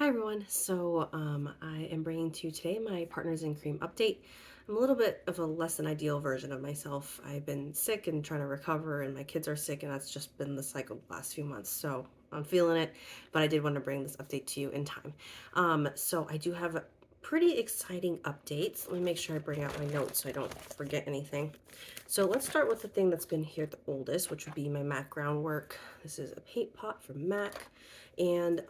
Hi everyone. I am bringing to you today my Partners in Cream update. I'm a little bit of a less than ideal version of myself. I've been sick and trying to recover, and my kids are sick, and that's just been the cycle the last few months. So I'm feeling it, but I did want to bring this update to you in time. So I do have pretty exciting updates. Let me make sure I bring out my notes so I don't forget anything. So let's start with the thing that's been here the oldest, which would be my MAC groundwork. This is a paint pot from MAC, and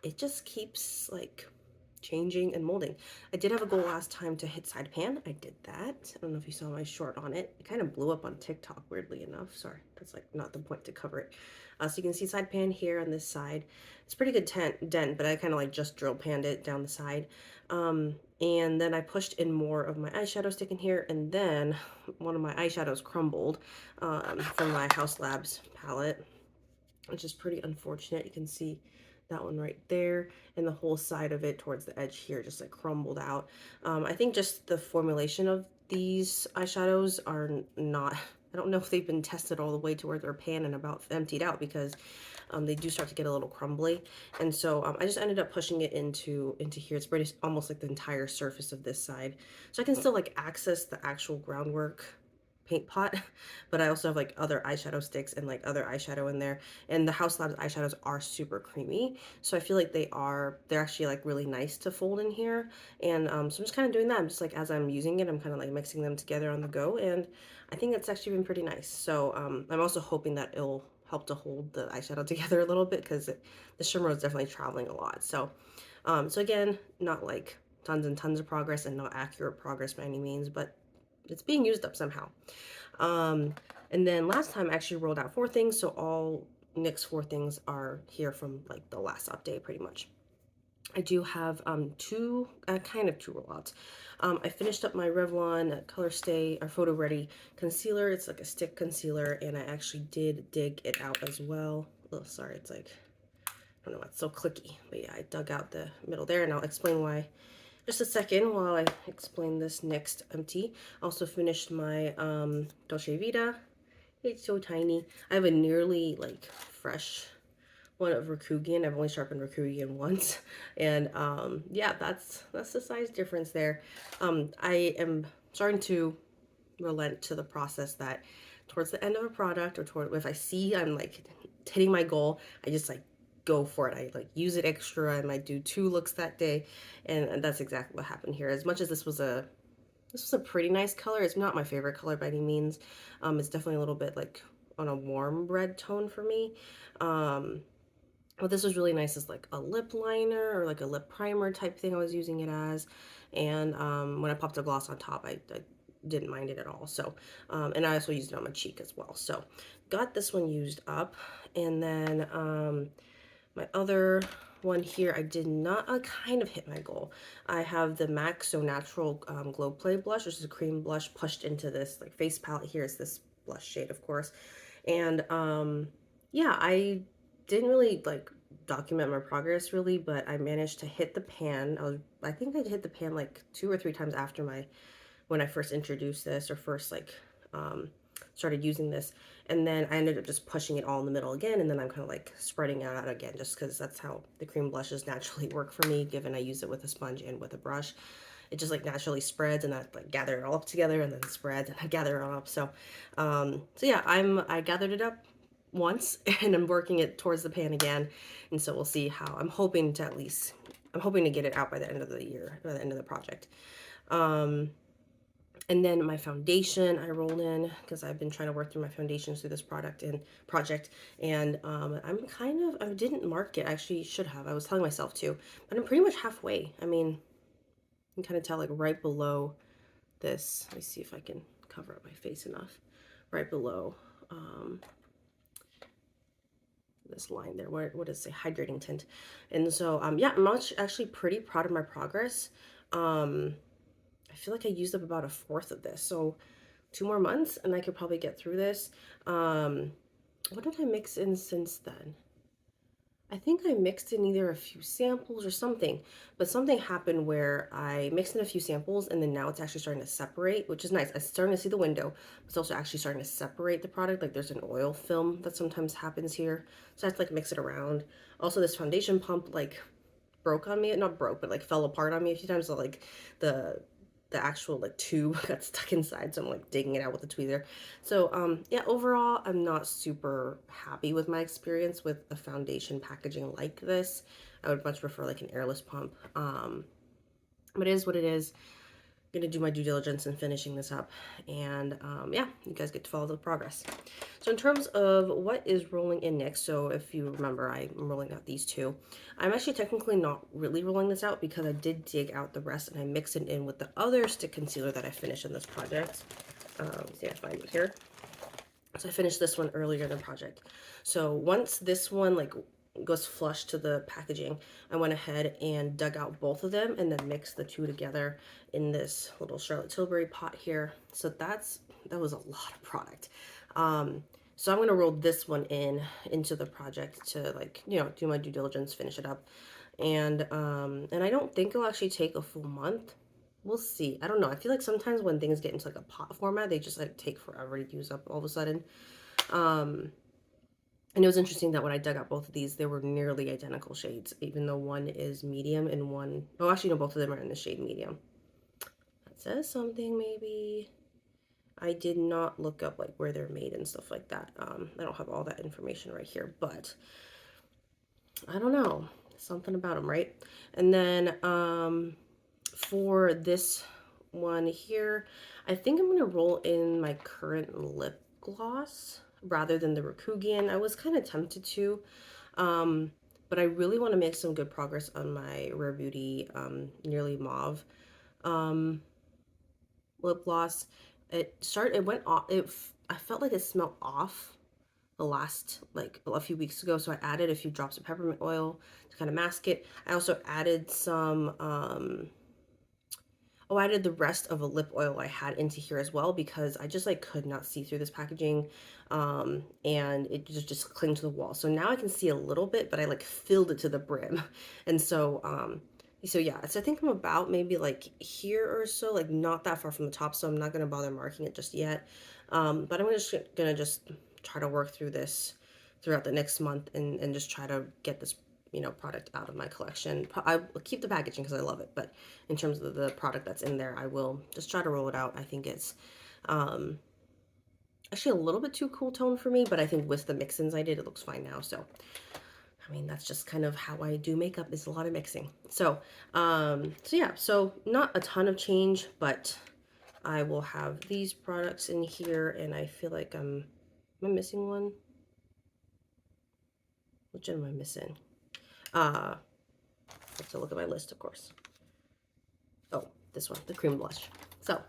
it just keeps like changing and molding. I did have a goal last time to hit side pan. I did that. I don't know if you saw my short on it. It kind of blew up on TikTok, weirdly enough. Sorry, that's like not the point to cover it. So you can see side pan here on this side. It's pretty good dent, but I kind of like just drill panned it down the side. And then I pushed in more of my eyeshadow stick in here, and then one of my eyeshadows crumbled from my Haus Labs palette, which is pretty unfortunate. You can see that one right there, and the whole side of it towards the edge here just like crumbled out. I think just the formulation of these eyeshadows are not, I don't know if they've been tested all the way to where they're pan and about emptied out, because they do start to get a little crumbly. And so I just ended up pushing it into here. It's pretty almost like the entire surface of this side. So I can still like access the actual groundwork paint pot, but I also have like other eyeshadow sticks and like other eyeshadow in there. And the Haus Labs eyeshadows are super creamy, so I feel like they're actually like really nice to fold in here. And so I'm just kind of doing that. I'm just like, as I'm using it, I'm kind of like mixing them together on the go, and I think that's actually been pretty nice. So I'm also hoping that it'll help to hold the eyeshadow together a little bit, because the shimmer is definitely traveling a lot. So again, not like tons and tons of progress and not accurate progress by any means, but it's being used up somehow. Um, and then last time I actually rolled out 4 things, so all NYX 4 things are here from like the last update pretty much. I do have two, kind of two rollouts. I finished up my Revlon Color Stay or Photo Ready concealer. It's like a stick concealer, and I actually did dig it out as well. Oh, sorry, it's like, I don't know, it's so clicky, but yeah, I dug out the middle there, and I'll explain why just a second while I explain this next empty. Also finished my Dolce Vita. It's so tiny. I have a nearly like fresh one of Rakugan. I've only sharpened Rakugan once, and yeah, that's the size difference there. I am starting to relent to the process that towards the end of a product, or toward if I see I'm like hitting my goal, I just like go for it. I like use it extra. I might do 2 looks that day, and that's exactly what happened here. As much as this was a pretty nice color, it's not my favorite color by any means. It's definitely a little bit like on a warm red tone for me. Um, what this was really nice is like a lip liner or like a lip primer type thing I was using it as. And when I popped a gloss on top, I didn't mind it at all. So, and I also used it on my cheek as well. So got this one used up. And then my other one here, I did not, I kind of hit my goal. I have the MAC So Natural Glow Play blush, which is a cream blush pushed into this like face palette. Here is this blush shade, of course. And yeah, I didn't really like document my progress really, but I managed to hit the pan. I think I hit the pan like 2 or 3 times after when I first introduced this, or first like um started using this. And then I ended up just pushing it all in the middle again, and then I'm kind of like spreading it out again, just because that's how the cream blushes naturally work for me, given I use it with a sponge and with a brush. It just like naturally spreads, and I like gather it all up together, and then spreads, and I gather it all up. So yeah, I gathered it up once and I'm working it towards the pan again. And so we'll see how I'm hoping to get it out by the end of the year, by the end of the project. Um, and then my foundation I rolled in, because I've been trying to work through my foundations through this project. And I didn't mark it. I actually should have. I was telling myself to, but I'm pretty much halfway. I mean, you can kind of tell like right below this. Let me see if I can cover up my face enough. Right below this line there, what does it say, hydrating tint. And so yeah, I'm actually pretty proud of my progress. I feel like I used up about a fourth of this, so 2 more months and I could probably get through this. What did I mix in since then? I think I mixed in either a few samples or something, but something happened where I mixed in a few samples, and then now it's actually starting to separate, which is nice. I'm starting to see the window, but it's also actually starting to separate the product. Like there's an oil film that sometimes happens here. So I have to like mix it around. Also, this foundation pump, like broke on me, not broke, but like fell apart on me a few times. So like the the actual like tube got stuck inside, so I'm like digging it out with a tweezer. So yeah, overall I'm not super happy with my experience with a foundation packaging like this. I would much prefer like an airless pump. But it is what it is. I'm gonna do my due diligence in finishing this up, and yeah, you guys get to follow the progress. So in terms of what is rolling in next, so if you remember, I'm rolling out these two. I'm actually technically not really rolling this out because I did dig out the rest and I mix it in with the other stick concealer that I finished in this project. See if I find it here. So I finished this one earlier in the project. So once this one like goes flush to the packaging, I went ahead and dug out both of them and then mixed the two together in this little Charlotte Tilbury pot here. So that was a lot of product. So I'm gonna roll this one into the project to like, you know, do my due diligence, finish it up. And I don't think it'll actually take a full month. We'll see. I don't know. I feel like sometimes when things get into like a pot format, they just like take forever to use up all of a sudden. Um, and it was interesting that when I dug out both of these, they were nearly identical shades, even though one is medium and one, oh, actually, no, both of them are in the shade medium. That says something, maybe. I did not look up like where they're made and stuff like that. I don't have all that information right here, but I don't know. Something about them, right? And then for this one here, I think I'm going to roll in my current lip gloss rather than the Rakugan. I was kind of tempted to, but I really want to make some good progress on my Rare Beauty Nearly Mauve um, lip gloss. It went off, I felt like it smelled off the last like a few weeks ago, so I added a few drops of peppermint oil to kind of mask it. I also added some I added the rest of a lip oil I had into here as well because I just like could not see through this packaging, and it just clinged to the wall. So now I can see a little bit, but I like filled it to the brim. And so yeah, so I think I'm about maybe like here or so, like not that far from the top, so I'm not gonna bother marking it just yet. But I'm just try to work through this throughout the next month and just try to get this, you know, product out of my collection. I will keep the packaging because I love it, but in terms of the product that's in there, I will just try to roll it out. I think it's um, actually a little bit too cool tone for me, but I think with the mix-ins I did, it looks fine now. So, I mean, that's just kind of how I do makeup, is a lot of mixing. So yeah, so not a ton of change, but I will have these products in here, and I feel like am I missing one? Which one am I missing? I have to look at my list, of course. Oh, this one, the cream blush. So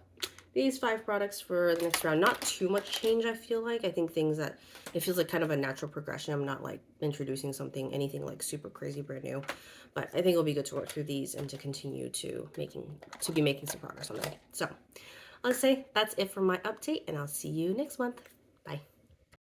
these 5 products for the next round. Not too much change, I feel like. I think things that, it feels like kind of a natural progression. I'm not like introducing anything like super crazy brand new. But I think it'll be good to work through these and to continue to be making some progress on them. So let's say that's it for my update, and I'll see you next month. Bye.